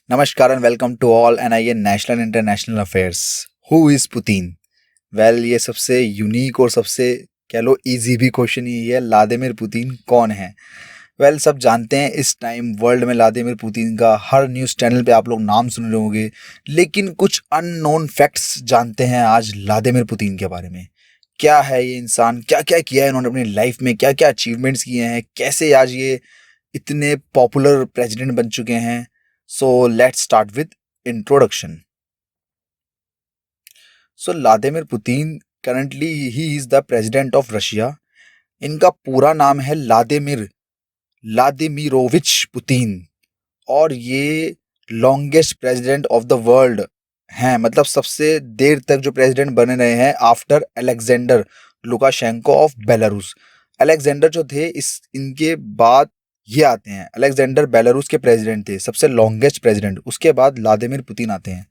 नमस्कार and welcome to all NIA national international affairs. Who is Putin? Well, ये सबसे unique और सबसे कह लो इजी भी क्वेश्चन ही है। व्लादिमीर पुतिन कौन है? वेल, सब जानते हैं इस टाइम वर्ल्ड में व्लादिमीर पुतिन का हर न्यूज़ चैनल पे आप लोग नाम सुन रहे होंगे, लेकिन कुछ अननोन फैक्ट्स जानते हैं आज व्लादिमीर पुतिन के बारे में। क्या है ये इंसान, क्या क्या किया है इन्होंने अपनी लाइफ में, क्या क्या अचीवमेंट्स किए हैं, कैसे आज ये इतने पॉपुलर प्रेसिडेंट बन चुके हैं। So let's start with introduction. So Vladimir Putin currently he is the president of Russia. इनका पूरा नाम है व्लादिमीरोविच पुतिन, और ये longest president of the world हैं। मतलब सबसे देर तक जो प्रेसिडेंट बने रहे हैं after Alexander Lukashenko of Belarus. Alexander जो थे इस इनके बाद ये आते हैं। अलेक्जेंडर बेलारूस के प्रेसिडेंट थे, सबसे लॉन्गेस्ट प्रेसिडेंट। उसके बाद व्लादिमीर पुतिन आते हैं।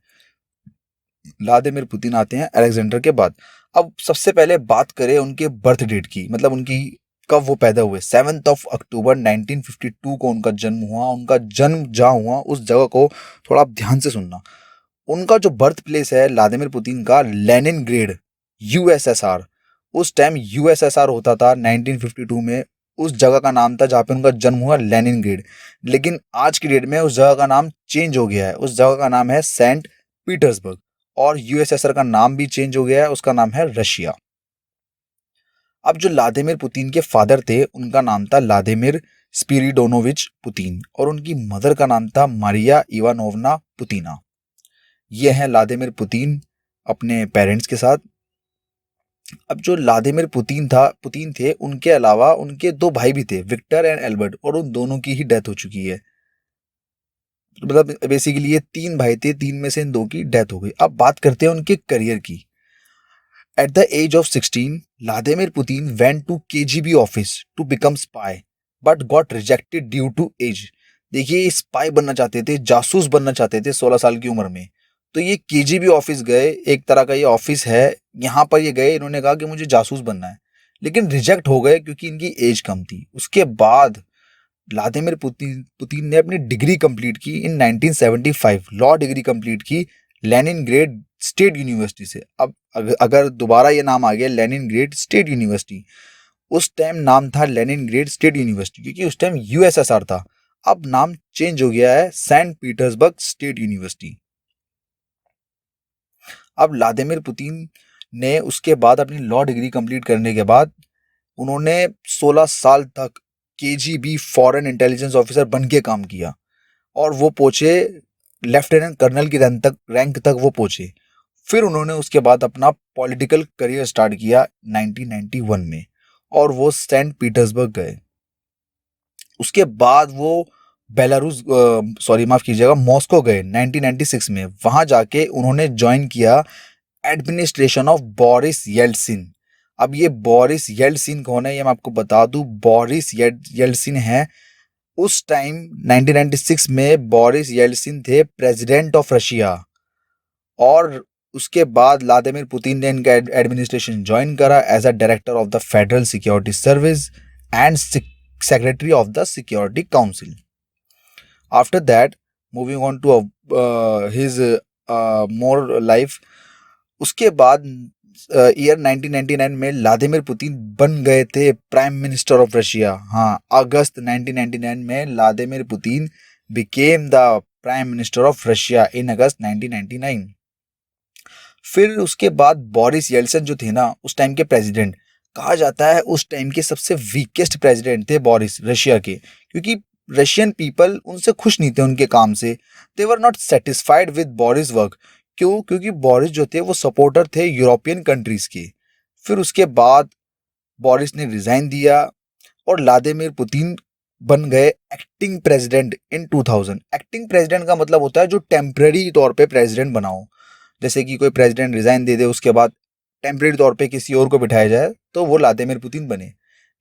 अलेक्जेंडर के बाद। अब सबसे पहले बात करें उनके बर्थ डेट की, मतलब उनकी कब वो पैदा हुए। 7 अक्टूबर 1952 को उनका जन्म हुआ। उनका जन्म जहाँ हुआ उस जगह को थोड़ा आप ध्यान से सुनना। उनका जो बर्थ प्लेस है व्लादिमीर पुतिन का, लेनिनग्रेड, USSR। उस टाइम USSR होता था 1952 में। उस जगह का नाम था जहाँ पे उनका जन्म हुआ, लेनिनग्रेड। लेकिन आज की डेट में उस जगह का नाम चेंज हो गया है। उस जगह का नाम है सेंट पीटर्सबर्ग। और USSR का नाम भी चेंज हो गया है, उसका नाम है रशिया। अब जो व्लादिमीर पुतिन के फादर थे उनका नाम था व्लादिमीर स्पिरिडोनोविच पुतिन, और उनकी मदर का नाम था मारिया इवानोवना पुतिना। ये हैं व्लादिमीर पुतिन अपने पेरेंट्स के साथ। अब जो व्लादिमीर पुतिन थे, उनके अलावा उनके दो भाई भी थे, विक्टर एंड एल्बर्ट, और उन दोनों की ही डेथ हो चुकी है। मतलब बेसिकली ये तीन भाई थे, तीन में से इन दो की डेथ हो गई। अब बात करते हैं उनके करियर की। At the age of 16, Vladimir Putin went to KGB office to become spy, but got rejected due to age. देखिए, ये स्पाई बनना चाहते थे, जासूस बनना चाहते थे 16 साल की उम्र में। तो ये KGB ऑफिस गए, एक तरह का ये ऑफिस है। यहाँ पर ये गए, इन्होंने कहा कि मुझे जासूस बनना है, लेकिन रिजेक्ट हो गए क्योंकि इनकी एज कम थी। उसके बाद व्लादिमीर पुतिन ने अपनी डिग्री कंप्लीट की इन 1975, लॉ डिग्री कंप्लीट की लेनिनग्रेड स्टेट यूनिवर्सिटी से। अब अगर दोबारा ये नाम आ गया लेनिनग्रेड स्टेट यूनिवर्सिटी, उस टाइम नाम था लेनिनग्रेड स्टेट यूनिवर्सिटी क्योंकि उस टाइम USSR था। अब नाम चेंज हो गया है, सेंट पीटर्सबर्ग स्टेट यूनिवर्सिटी। अब व्लादिमीर पुतिन ने उसके बाद अपनी लॉ डिग्री कंप्लीट करने के बाद उन्होंने 16 साल तक KGB फॉरेन इंटेलिजेंस ऑफिसर बन के काम किया, और वो पहुंचे लेफ्टिनेंट कर्नल की रैंक तक वो पहुंचे। फिर उन्होंने उसके बाद अपना पॉलिटिकल करियर स्टार्ट किया 1991 में, और वो सेंट पीटर्सबर्ग गए। उसके बाद वो बेलारूस, सॉरी माफ कीजिएगा, मॉस्को गए 1996 में। वहां जाके उन्होंने ज्वाइन किया एडमिनिस्ट्रेशन ऑफ बोरिस येल्सिन। अब ये बोरिस येल्सिन कौन है, ये मैं आपको बता दूं। बोरिस येल्सिन है, उस टाइम 1996 में बोरिस येल्सिन थे प्रेसिडेंट ऑफ रशिया। और उसके बाद व्लादिमीर पुतिन ने इनका एडमिनिस्ट्रेशन ज्वाइन करा as a director of the federal security service and secretary of the security council. After that, moving on to his more life, उसके बाद year 1999 में व्लादिमीर पुतिन बन गए थे प्राइम मिनिस्टर ऑफ रशिया। हाँ, अगस्त 1999 में Vladimir Putin became the prime minister of Russia in August 1999। फिर उसके बाद बोरिस येल्सिन जो थे ना उस टाइम के प्रेसिडेंट, कहा जाता है उस टाइम के सबसे वीकेस्ट प्रेसिडेंट थे बोरिस रशिया के, क्योंकि रशियन पीपल उनसे खुश नहीं थे उनके काम से। They were not satisfied with Boris work. क्यों? क्योंकि बोरिस जो थे वो सपोर्टर थे यूरोपियन कंट्रीज के। फिर उसके बाद बोरिस ने रिजाइन दिया और व्लादिमीर पुतिन बन गए acting president in 2000। Acting president का मतलब होता है जो टेम्पररी तौर पे प्रेसिडेंट बनाओ। जैसे कि कोई प्रेसिडेंट रिजाइन दे दे, उसके बाद टेम्पररी तौर पे किसी और को बिठाया जाए, तो वो व्लादिमीर पुतिन बने।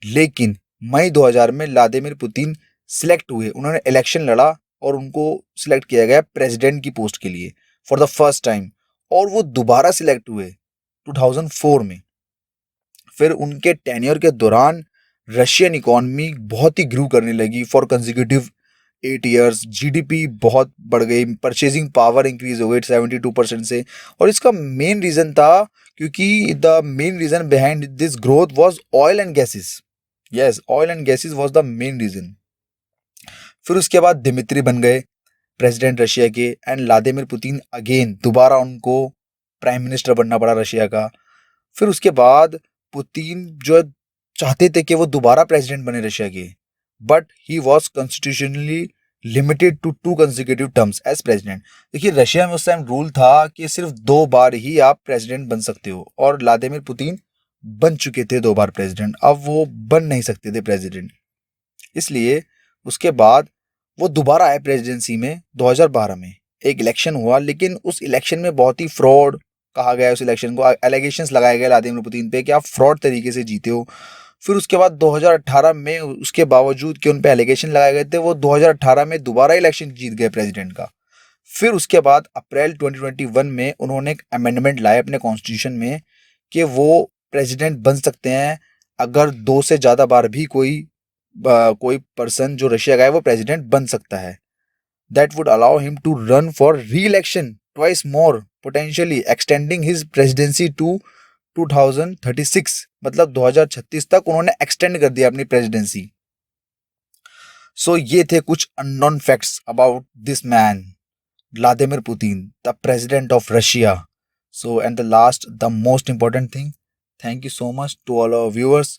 लेकिन मई 2000 में व्लादिमीर पुतिन सिलेक्ट हुए, उन्होंने इलेक्शन लड़ा और उनको सिलेक्ट किया गया प्रेसिडेंट की पोस्ट के लिए फॉर द फर्स्ट टाइम। और वो दोबारा सिलेक्ट हुए 2004 में। फिर उनके टेन्योर के दौरान रशियन इकोनॉमी बहुत ही ग्रू करने लगी फॉर कंसेक्यूटिव 8 years, जीडीपी बहुत बढ़ गई, परचेजिंग पावर इंक्रीज हो गई 72% से। और इसका मेन रीजन था, क्योंकि the main reason behind this growth was oil and gases. Yes, oil and gases was the main reason. फिर उसके बाद दिमित्री बन गए प्रेसिडेंट रशिया के, एंड व्लादिमीर पुतिन अगेन दोबारा उनको प्राइम मिनिस्टर बनना पड़ा रशिया का। फिर उसके बाद पुतिन जो चाहते थे कि वो दोबारा प्रेसिडेंट बने रशिया के, but he was constitutionally limited to 2 consecutive terms as president. देखिए, रशिया में उस टाइम रूल था कि सिर्फ 2 बार ही आप प्रेसिडेंट बन सकते हो, और व्लादिमीर पुतिन बन चुके थे 2 बार प्रेसिडेंट, अब वो बन नहीं सकते थे प्रेसिडेंट। इसलिए उसके बाद वो दोबारा आए प्रेसिडेंसी में 2012 में। एक इलेक्शन हुआ, लेकिन उस इलेक्शन में बहुत ही फ्रॉड कहा गया, उस इलेक्शन को एलिगेशंस लगाए गए व्लादिमीर पुतिन पे कि आप फ्रॉड तरीके से जीते हो। फिर उसके बाद 2018 में उसके बावजूद कि उन पे एलिगेशन लगाए गए थे, वो 2018 में दोबारा इलेक्शन जीत गए प्रेसिडेंट का। फिर उसके बाद अप्रैल 2021 में उन्होंने एक अमेंडमेंट लाया अपने कॉन्स्टिट्यूशन में कि वो प्रेसिडेंट बन सकते हैं अगर 2 से ज़्यादा बार भी कोई पर्सन जो रशिया का है वो प्रेसिडेंट बन सकता है। That would allow him to run for reelection twice more, potentially extending his presidency to 2036, मतलब 2036 तक उन्होंने एक्सटेंड कर दिया अपनी प्रेसिडेंसी। सो ये थे कुछ unknown facts about this man Vladimir Putin, the president of Russia. So, and the last, the most important thing, thank you so much to all our viewers.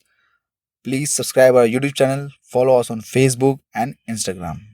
Please subscribe our YouTube channel, follow us on Facebook and Instagram.